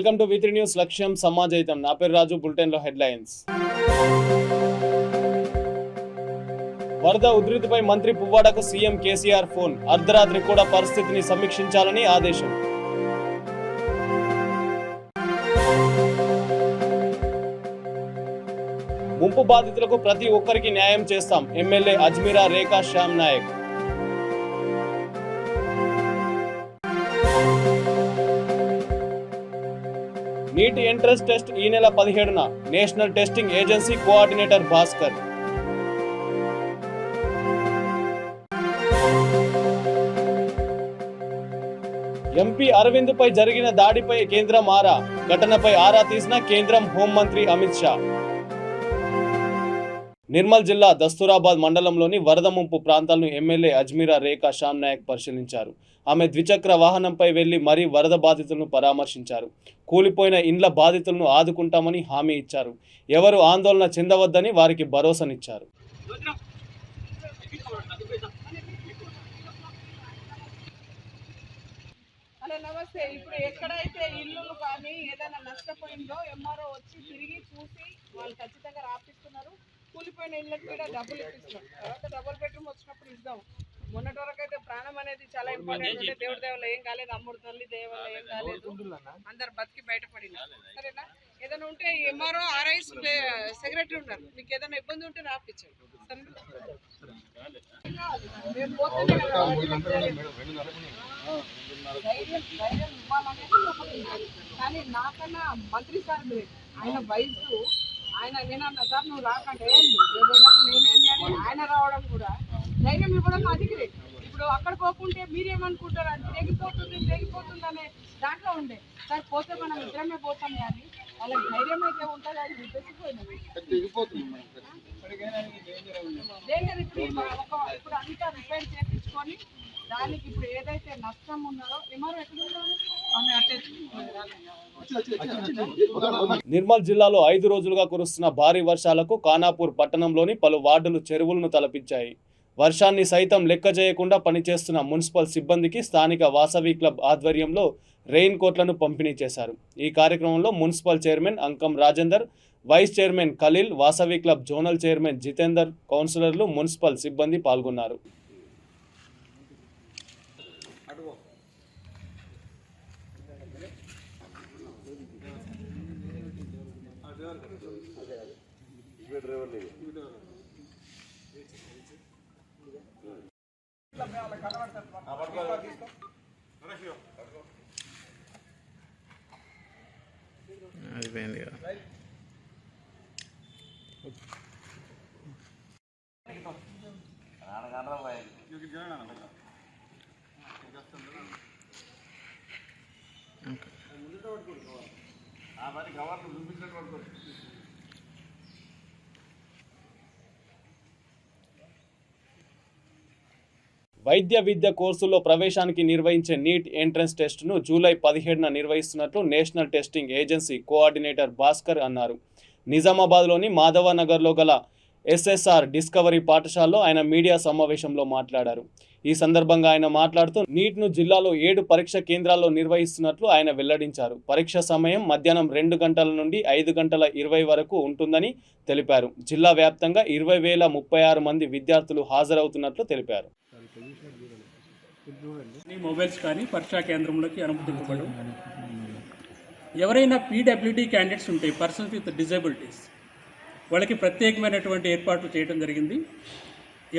Welcome to V3 news లక్ష్యం సమాజైతం. నా పేరు రాజు. బులెటిన్లో హెడ్లైన్స్. వరద ఉధృతిపై మంత్రి పువ్వాడకు సీఎం కేసీఆర్ ఫోన్. అర్ధరాత్రి కూడా పరిస్థితిని సమీక్షించాలని ఆదేశం. ముంపు బాధితులకు ప్రతి ఒక్కరికి న్యాయం చేస్తాం. MLA Ajmeera Rekha Shyam Nayak. NEET entrance test ఈ నెల 17న. National testing agency coordinator Bhaskar. MP Arvind పై జరిగిన దాడిపై కేంద్రం ఆరా. ఘటనపై ఆరా తీసిన కేంద్రం హోంమంత్రి అమిత్ షా. నిర్మల్ జిల్లా దస్తూరాబాద్ మండలంలోని వరద ముంపు ప్రాంతాలను ఎమ్మెల్యే అజ్మీరా రేఖా శ్యామ్ నాయక్ పరిశీలించారు. ఆమె ద్విచక్ర వాహనంపై వెళ్లి మరీ వరద బాధితులను పరామర్శించారు. కూలిపోయిన ఇండ్ల బాధితులను ఆదుకుంటామని హామీ ఇచ్చారు. ఎవరు ఆందోళన చెందవద్దని వారికి భరోసానిచ్చారు. నమస్తే. ఇప్పుడు ఎక్కడైతే ఇల్లు కానీ ఏదైనా నష్టపోయిందో ఎంఆర్ఓ వచ్చి తిరిగి చూసి వాళ్ళు ఖచ్చితంగా రాపిస్తున్నారు. కూలిపోయిన ఇళ్ళకి కూడా డబ్బులు ఇప్పిస్తున్నాం. తర్వాత డబుల్ బెడ్రూమ్ వచ్చినప్పుడు ఇద్దాం. మొన్నటి వరకు అయితే ప్రాణం అనేది చాలా ఇంపార్టెంట్. ఉంటే దేవుడి దేవలో ఏం కాలేదు, అమ్ముడు తల్లి దేవలో ఏం కాలేదు, అందరు బతికి బయటపడిన. సరేనా? ఏదైనా ఉంటే ఎంఆర్ఓ ఆర్ఐస్ సెక్రటరీ ఉన్నారు, మీకు ఏదైనా ఇబ్బంది ఉంటే రాపించండి. ధైర్యం ఇవ్వాలనేది కానీ నాకన్నా మంత్రి సార్ ఆయన వయసు, ఆయన నేనన్నా సార్ నువ్వు రాకంటే నేనేంది అని ఆయన రావడం కూడా ధైర్యం ఇవ్వడం అది గ్రేట్. ఇప్పుడు అక్కడ పోకుంటే మీరేమనుకుంటారు, అది తెగిపోతుంది అనే దాంట్లో ఉండే సార్ పోతే మనం ఇద్దరమే పోతాం కానీ వాళ్ళకి ధైర్యం అయితే ఉంటుంది. అది విప్పేసిపోయినది డేంజర్. ఇప్పుడు అంతా రిపేర్ చేయించుకొని దానికి ఇప్పుడు ఏదైతే నష్టం ఉన్నారో ఎంఆర్ఓ ఎక్కడ నిర్మల్ జిల్లాలో 5 రోజులుగా కురుస్తున్న భారీ వర్షాలకు ఖానాపూర్ పట్టణంలోని పలు వార్డులు చెరువులను తలపించాయి. వర్షాన్ని సైతం లెక్క చేయకుండా పనిచేస్తున్న మున్సిపల్ సిబ్బందికి స్థానిక వాసవి క్లబ్ ఆధ్వర్యంలో రెయిన్ కోట్లను పంపిణీ చేశారు. ఈ కార్యక్రమంలో municipal chairman Ankam Rajender, vice chairman Khalil, Vasavi club zonal chairman Jitender, కౌన్సిలర్లు, మున్సిపల్ సిబ్బంది పాల్గొన్నారు. అయిపోయింది కదా. వైద్య విద్య కోర్సుల్లో ప్రవేశానికి నిర్వహించే నీట్ ఎంట్రన్స్ టెస్ట్ను జూలై 17న నిర్వహిస్తున్నట్లు national testing agency coordinator Bhaskar అన్నారు. నిజామాబాద్లోని మాధవనగర్లో గల ఎస్ఎస్ఆర్ డిస్కవరీ పాఠశాలలో ఆయన మీడియా సమావేశంలో మాట్లాడారు. ఈ సందర్భంగా ఆయన మాట్లాడుతూ నీట్ను జిల్లాలో 7 పరీక్ష కేంద్రాల్లో నిర్వహిస్తున్నట్లు ఆయన వెల్లడించారు. పరీక్ష సమయం మధ్యాహ్నం 2 గంటల నుండి 5:20 వరకు ఉంటుందని తెలిపారు. జిల్లా వ్యాప్తంగా 20,036 మంది విద్యార్థులు హాజరవుతున్నట్లు తెలిపారు. మొబైల్స్ కానీ పరీక్షా కేంద్రంలోకి అనుమతింపబడు. ఎవరైనా పీడబ్ల్యూడీ క్యాండిడేట్స్ ఉంటే, పర్సన్స్ విత్ డిజబిలిటీస్, వాళ్ళకి ప్రత్యేకమైనటువంటి ఏర్పాట్లు చేయడం జరిగింది.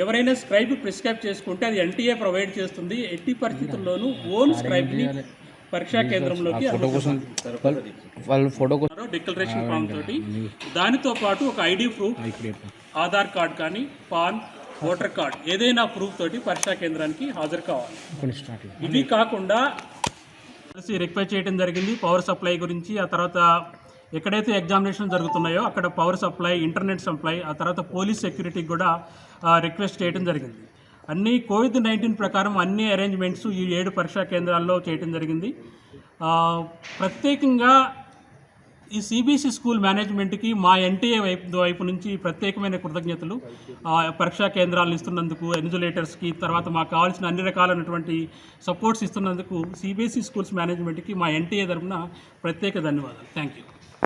ఎవరైనా స్క్రైబ్ ప్రిస్క్రైబ్ చేసుకుంటే అది ఎన్టీఏ ప్రొవైడ్ చేస్తుంది. ఎట్టి పరిస్థితుల్లోనూ ఓన్ స్క్రైబ్ని పరీక్షా కేంద్రంలోకి డిక్లరేషన్ ఫామ్ తోటి, దానితో పాటు ఒక ఐడి ప్రూఫ్, ఆధార్ కార్డ్ కానీ, పాన్, ఓటర్ కార్డ్, ఏదైనా ప్రూఫ్ తోటి పరీక్షా కేంద్రానికి హాజరు కావాలి. ఇవి కాకుండా రిక్వెస్ట్ చేయడం జరిగింది పవర్ సప్లై గురించి. ఆ తర్వాత ఎక్కడైతే ఎగ్జామినేషన్ జరుగుతున్నాయో అక్కడ పవర్ సప్లై, ఇంటర్నెట్ సప్లై, ఆ తర్వాత పోలీస్ సెక్యూరిటీకి కూడా రిక్వెస్ట్ చేయడం జరిగింది. అన్ని కోవిడ్-19 ప్రకారం అన్ని అరేంజ్మెంట్స్ ఈ 7 పరీక్షా కేంద్రాల్లో చేయడం జరిగింది. ప్రత్యేకంగా ఈ సిబిఎస్ఈ స్కూల్ మేనేజ్మెంట్కి మా ఎన్టీఏ వైపు నుంచి ప్రత్యేకమైన కృతజ్ఞతలు. పరీక్షా కేంద్రాలను ఇస్తున్నందుకు, ఎన్జులేటర్స్కి, తర్వాత మాకు కావాల్సిన అన్ని రకాలైనటువంటి సపోర్ట్స్ ఇస్తున్నందుకు సిబిఎస్ఈ స్కూల్స్ మేనేజ్మెంట్కి మా ఎన్టీఏ తరఫున ప్రత్యేక ధన్యవాదాలు. Thank you.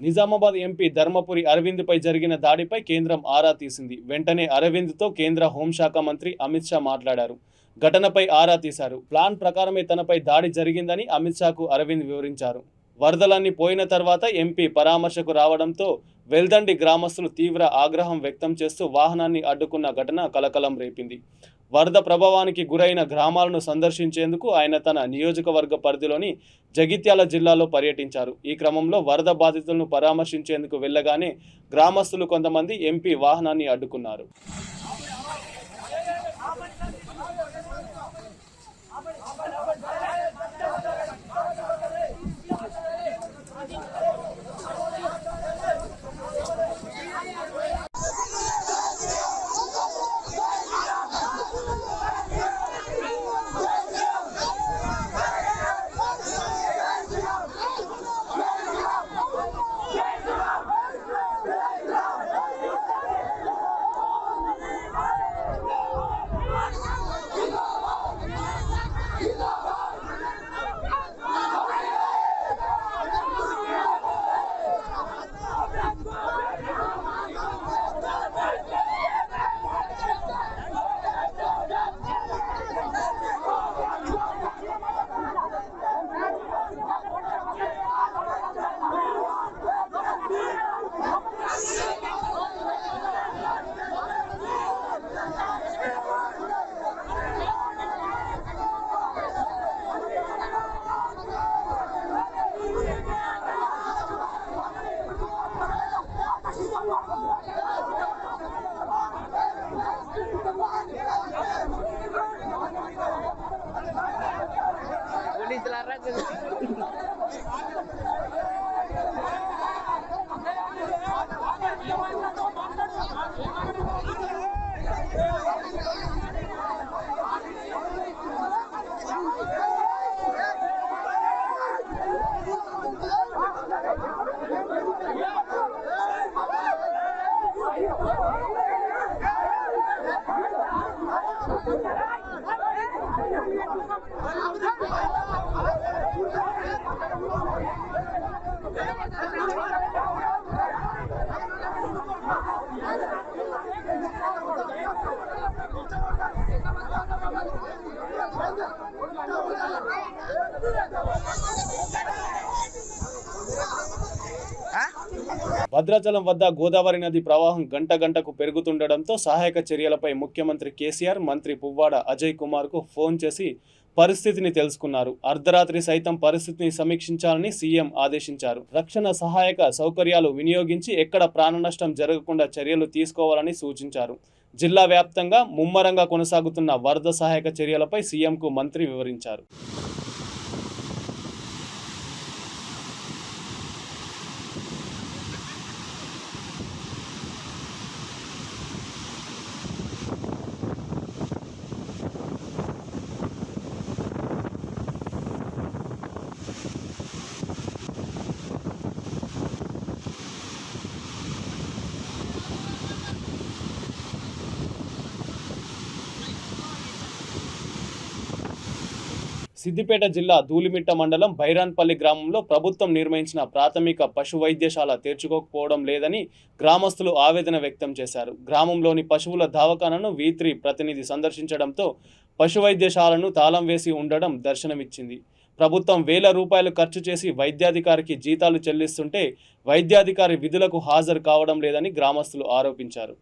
Nizamabad MP Dharmapuri అరవింద్పై జరిగిన దాడిపై కేంద్రం ఆరా తీసింది. వెంటనే అరవింద్తో కేంద్ర హోంశాఖ మంత్రి అమిత్ షా మాట్లాడారు. ఘటనపై ఆరా తీశారు. ప్లాన్ ప్రకారమే తనపై దాడి జరిగిందని అమిత్ షాకు అరవింద్ వివరించారు. వరదలన్నీ పోయిన తర్వాత ఎంపీ పరామర్శకు రావడంతో వెల్దండి గ్రామస్తులు తీవ్ర ఆగ్రహం వ్యక్తం చేస్తూ వాహనాన్ని అడ్డుకున్న ఘటన కలకలం రేపింది. వరద ప్రభావానికి గురైన గ్రామాలను సందర్శించేందుకు ఆయన తన నియోజకవర్గ పరిధిలోని జగిత్యాల జిల్లాలో పర్యటించారు. ఈ క్రమంలో వరద బాధితులను పరామర్శించేందుకు వెళ్ళగానే గ్రామస్తులు కొంతమంది ఎంపీ వాహనాన్ని అడ్డుకున్నారు. భద్రాచలం వద్ద గోదావరి నది ప్రవాహం గంట గంటకు పెరుగుతుండటంతో సహాయక చర్యలపై ముఖ్యమంత్రి కేసీఆర్ మంత్రి పువ్వాడ అజయ్ కుమార్కు ఫోన్ చేసి పరిస్థితిని తెలుసుకున్నారు. అర్ధరాత్రి సైతం పరిస్థితిని సమీక్షించాలని సీఎం ఆదేశించారు. రక్షణ సహాయక సౌకర్యాలు వినియోగించి ఎక్కడ ప్రాణ నష్టం జరగకుండా చర్యలు తీసుకోవాలని సూచించారు. జిల్లా వ్యాప్తంగా ముమ్మరంగా కొనసాగుతున్న వరద సహాయక చర్యలపై సీఎంకు మంత్రి వివరించారు. సిద్దిపేట జిల్లా ధూళిమిట్ట మండలం బైరాన్పల్లి గ్రామంలో ప్రభుత్వం నిర్మించిన ప్రాథమిక పశు వైద్యశాల తెరుచుకోకపోవడం లేదని గ్రామస్తులు ఆవేదన వ్యక్తం చేశారు. గ్రామంలోని పశువుల దవాఖానను V3 ప్రతినిధి సందర్శించడంతో పశు వైద్యశాలను తాళం వేసి ఉండడం దర్శనమిచ్చింది. ప్రభుత్వం వేల రూపాయలు ఖర్చు చేసి వైద్యాధికారికి జీతాలు చెల్లిస్తుంటే వైద్యాధికారి విధులకు హాజరు కావడం లేదని గ్రామస్తులు ఆరోపించారు.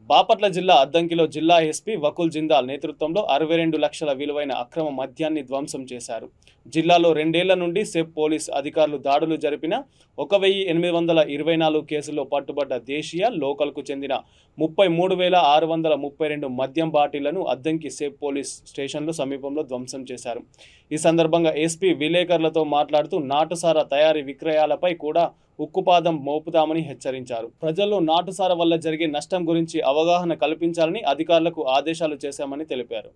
బాపట్ల జిల్లా అద్దంకిలో జిల్లా ఎస్పీ వకుల్ జిందాల్ నేతృత్వంలో 62 లక్షల విలువైన అక్రమ మద్యాన్ని ధ్వంసం చేశారు. జిల్లాలో 2 ఏళ్ల నుండి సెబ్ పోలీస్ అధికారులు దాడులు జరిపిన 1824 కేసుల్లో పట్టుబడ్డ దేశీయ, లోకల్కు చెందిన 33,632 మద్యం బాటిళ్లను అద్దంకి సెబ్ పోలీస్ స్టేషన్లు సమీపంలో ధ్వంసం చేశారు. ఈ సందర్భంగా ఎస్పీ విలేకరులతో మాట్లాడుతూ నాటుసారా తయారీ విక్రయాలపై కూడా ఉక్కుపాదం మోపుతామని హెచ్చరించారు. ప్రజల్లో నాటుసారా వల్ల జరిగే నష్టం గురించి అవగాహన కల్పించాలని అధికారులకు ఆదేశాలు చేశామని తెలిపారు.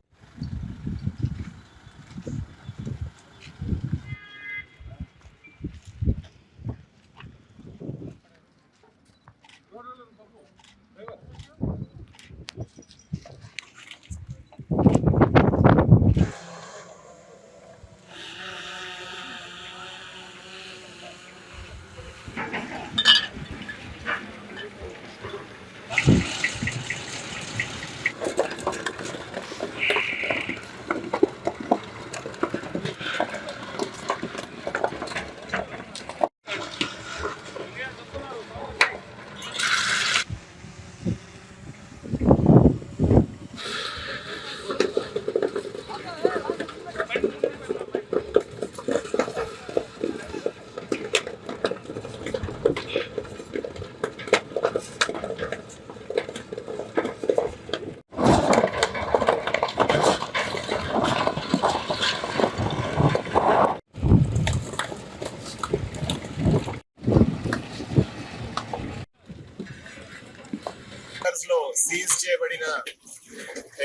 లో సీజ్ చేయబడిన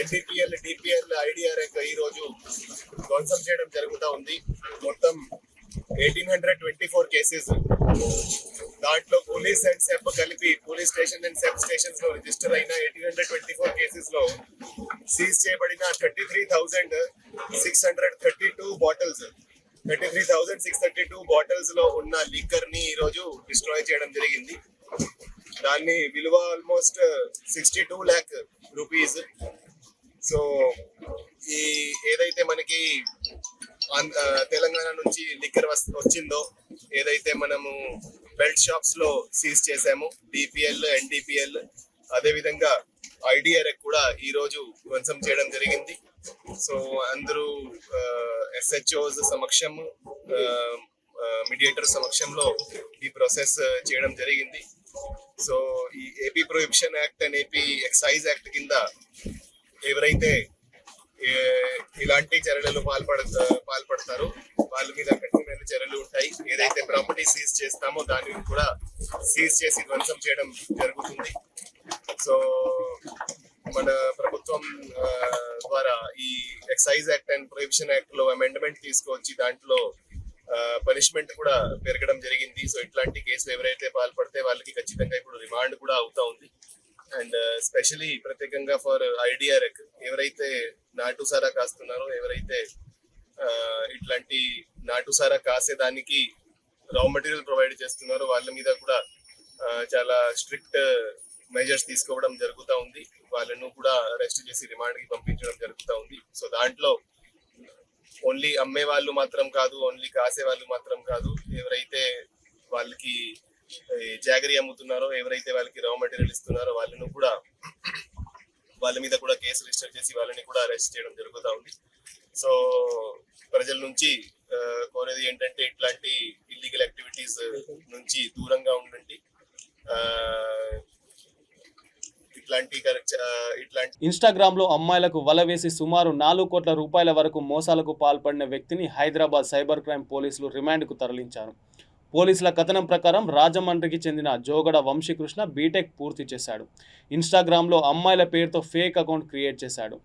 ఎన్డీపీఎల్, డిపిఎల్, ఐడిఆర్ఎక్ ఈ రోజు ధ్వంసం చేయడం జరుగుతూ ఉంది. మొత్తం 1824 కేసెస్, దాంట్లో పోలీస్ అండ్ సెబ్ కలిపి police station and SEB stations లో రిజిస్టర్ అయిన 1824 కేసెస్ లో సీజ్ చేయబడిన 33,632 బాటిల్స్ 33,632 బాటిల్స్ లో ఉన్న లిక్కర్ ని ఈ రోజు డిస్ట్రాయ్ చేయడం జరిగింది. దాన్ని విలువ ఆల్మోస్ట్ 62 lakh రూపీస్. సో ఈ ఏదైతే మనకి తెలంగాణ నుంచి లిక్కర్ వచ్చిందో, ఏదైతే మనము బెల్ట్ షాప్స్ లో సీజ్ చేసామో డిపిఎల్, ఎన్డిపిఎల్, అదే విధంగా ఐడిఆర్ఎక్ కూడా ఈ రోజు ధ్వంసం చేయడం జరిగింది. సో అందరూ ఎస్హెచ్ఓస్ సమక్షం, మీడియేటర్ సమక్షంలో ఈ ప్రాసెస్ చేయడం జరిగింది. సో ఈ AP prohibition act and AP excise act కింద ఎవరైతే ఇలాంటి చర్యలు పాల్పడతారో వాళ్ళ మీద కఠినమైన చర్యలు ఉంటాయి. ఏదైతే ప్రాపర్టీ సీజ్ చేస్తామో దాన్ని కూడా సీజ్ చేసి ధ్వంసం చేయడం జరుగుతుంది. సో మన ప్రభుత్వం ద్వారా ఈ excise act and prohibition act లో అమెండ్మెంట్ తీసుకొచ్చి దాంట్లో పనిష్మెంట్ కూడా పెరగడం జరిగింది. సో ఇట్లాంటి కేసులు ఎవరైతే పాల్పడితే వాళ్ళకి ఖచ్చితంగా ఇప్పుడు రిమాండ్ కూడా అవుతా ఉంది. అండ్ స్పెషలీ ప్రత్యేకంగా ఫర్ ఐడిఆర్ఎక్ ఎవరైతే నాటుసారా కాస్తున్నారో, ఎవరైతే ఇట్లాంటి నాటుసారా కాసేదానికి రా మెటీరియల్ ప్రొవైడ్ చేస్తున్నారో వాళ్ళ మీద కూడా చాలా స్ట్రిక్ట్ మెజర్స్ తీసుకోవడం జరుగుతూ ఉంది. వాళ్ళను కూడా అరెస్ట్ చేసి రిమాండ్ కి పంపించడం జరుగుతూ ఉంది. సో దాంట్లో ఓన్లీ అమ్మే వాళ్ళు మాత్రం కాదు, ఓన్లీ కాసే వాళ్ళు మాత్రం కాదు, ఎవరైతే వాళ్ళకి జాగరీ అమ్ముతున్నారో, ఎవరైతే వాళ్ళకి రా మెటీరియల్ ఇస్తున్నారో వాళ్ళను కూడా వాళ్ళ మీద కూడా కేసు రిజిస్టర్ చేసి వాళ్ళని కూడా అరెస్ట్ చేయడం జరుగుతూ ఉంది. సో ప్రజల నుంచి కోరేది ఏంటంటే ఇట్లాంటి ఇల్లీగల్ యాక్టివిటీస్ నుంచి దూరంగా ఉండండి. ఇన్స్టాగ్రామ్ లో అమ్మాయిలకు వల వేసి సుమారు 4 కోట్ల రూపాయల వరకు మోసాలకు పాల్పడిన వ్యక్తిని హైదరాబాద్ సైబర్ క్రైమ్ పోలీసులు రిమాండ్కు తరలించారు. పోలీసుల కథనం ప్రకారం రాజమండ్రికి చెందిన జోగడ వంశీకృష్ణ బీటెక్ పూర్తి చేశాడు. ఇన్స్టాగ్రామ్లో అమ్మాయిల పేరుతో ఫేక్ అకౌంట్ క్రియేట్ చేశాడు.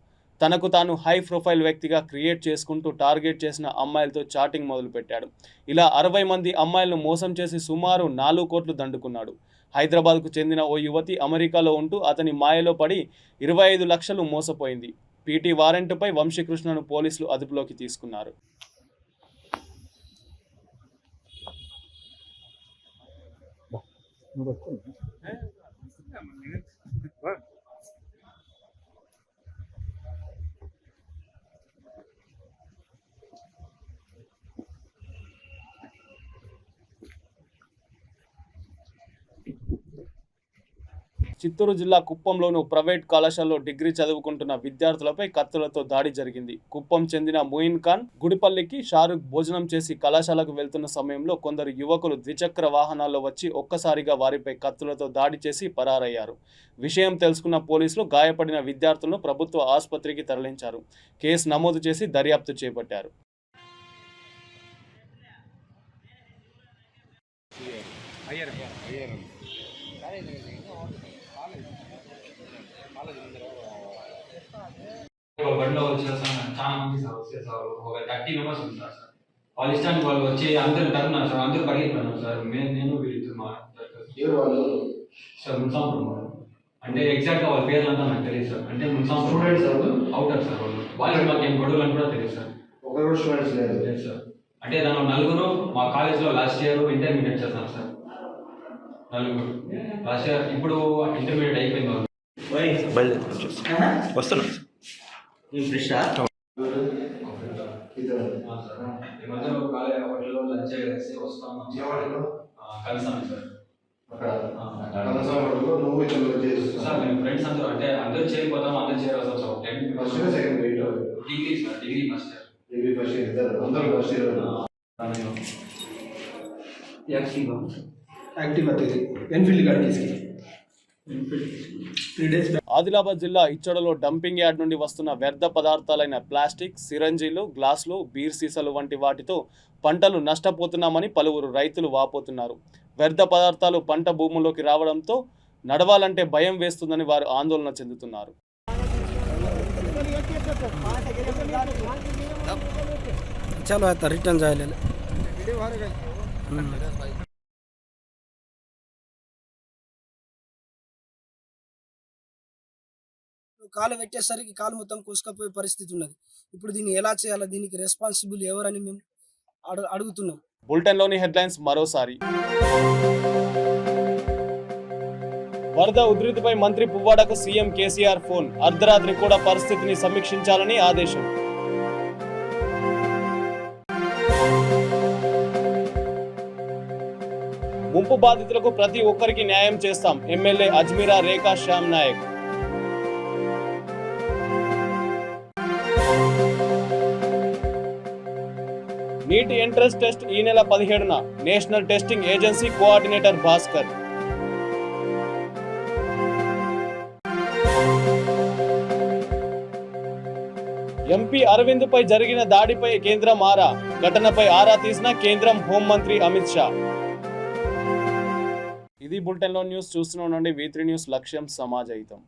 తనకు తాను హై ప్రొఫైల్ వ్యక్తిగా క్రియేట్ చేసుకుంటూ టార్గెట్ చేసిన అమ్మాయిలతో చాటింగ్ మొదలుపెట్టాడు. ఇలా 60 మంది అమ్మాయిలను మోసం చేసి సుమారు 4 కోట్లు దండుకున్నాడు. హైదరాబాద్కు చెందిన ఓ యువతి అమెరికాలో ఉంటూ అతని మాయలో పడి 25 లక్షలు మోసపోయింది. పీటీ వారెంట్పై వంశీకృష్ణను పోలీసులు అదుపులోకి తీసుకున్నారు. చిత్తూరు జిల్లా కుప్పంలోను ప్రైవేట్ కళాశాలలో డిగ్రీ చదువుకుంటున్న విద్యార్థులపై కత్తులతో దాడి జరిగింది. కుప్పం చెందిన ముయిన్ ఖాన్ గుడిపల్లికి షారుఖ్ భోజనం చేసి కళాశాలకు వెళ్తున్న సమయంలో కొందరు యువకులు ద్విచక్ర వాహనాల్లో వచ్చి ఒక్కసారిగా వారిపై కత్తులతో దాడి చేసి పరారయ్యారు. విషయం తెలుసుకున్న పోలీసులు గాయపడిన విద్యార్థులను ప్రభుత్వ ఆసుపత్రికి తరలించారు. కేసు నమోదు చేసి దర్యాప్తు చేపట్టారు. ఒక బండిలో వచ్చేసాను చాలా మంది సార్ వచ్చేసారు. ఒక 30 మెంబర్స్ ఉంది సార్. వాళ్ళ ఇష్టానికి వాళ్ళు వచ్చి అందరు తరున్నారు సార్. అందరూ పరిగెత్తున్నారు సార్. నేను వీళ్ళు సార్ మున్సాంపురం అంటే ఎగ్జాక్ట్ గా వాళ్ళ పేర్లు అంతా నాకు తెలియదు సార్. అంటే మున్సాంపురం అవుతారు సార్. వాళ్ళు మాకు ఏం గొడవలు అని కూడా తెలియదు సార్. లేదు సార్. అంటే దానిలో 4 మా కాలేజ్లో లాస్ట్ ఇయర్ ఇంటర్మీడియట్ చేస్తాను సార్. 4 last year. ఇప్పుడు ఇంటర్మీడియట్ అయిపోయింది. వస్తున్నా హోటల్లో లంచ్ చేసి వస్తాము. కలిసాను సార్. సార్ మేము ఫ్రెండ్స్ అందరూ అంటే అందరూ చేరిపోతాం. అందరూ చేరవస్తాం sir. Degree sir. Degree first year. యాక్టివ్ ఎన్ఫీల్డ్ గాడి తీసుకెళ్ళి ఆదిలాబాద్ జిల్లా ఇచ్చోడలో డంపింగ్ యార్డ్ నుండి వస్తున్న వ్యర్థ పదార్థాలైన ప్లాస్టిక్, సిరంజీలు, గ్లాసులు, బీర్ సీసాలు వంటి వాటితో పంటలు నష్టపోతున్నామని పలువురు రైతులు వాపోతున్నారు. వ్యర్థ పదార్థాలు పంట భూముల్లోకి రావడంతో నడవాలంటే భయం వేస్తుందని వారు ఆందోళన చెందుతున్నారు. రిటర్న్ చేయాలి. కాలు పెట్టేసరికి కాలు మొత్తం కోసుకపోయే పరిస్థితి ఉన్నది. ఇప్పుడు దీన్ని ఎలా చేయాలో, దీనికి రెస్పాన్సిబుల్ ఎవరని మేము అడుగుతున్నాం. బులెటిన్లోని హెడ్లైన్స్ మరోసారి. వరద ఉధృతిపై మంత్రి పువ్వాడకు సీఎం కేసీఆర్ ఫోన్. అర్ధరాత్రి కూడా పరిస్థితిని సమీక్షించాలని ఆదేశం. ముంపు బాధితులకు ప్రతి ఒక్కరికి న్యాయం చేస్తాం. MLA Ajmeera Rekha Shyam Nayak. NEET entrance test ఈ నెల 17న. National testing agency coordinator Bhaskar. MP అరవింద్పై జరిగిన దాడిపై కేంద్రం ఆరా. ఘటనపై ఆరా తీసిన కేంద్రం హోంమంత్రి అమిత్ షా. ఇది బులెటిన్లో న్యూస్. చూస్తూనే ఉండండి V3 న్యూస్. లక్ష్యం సమాజహితం.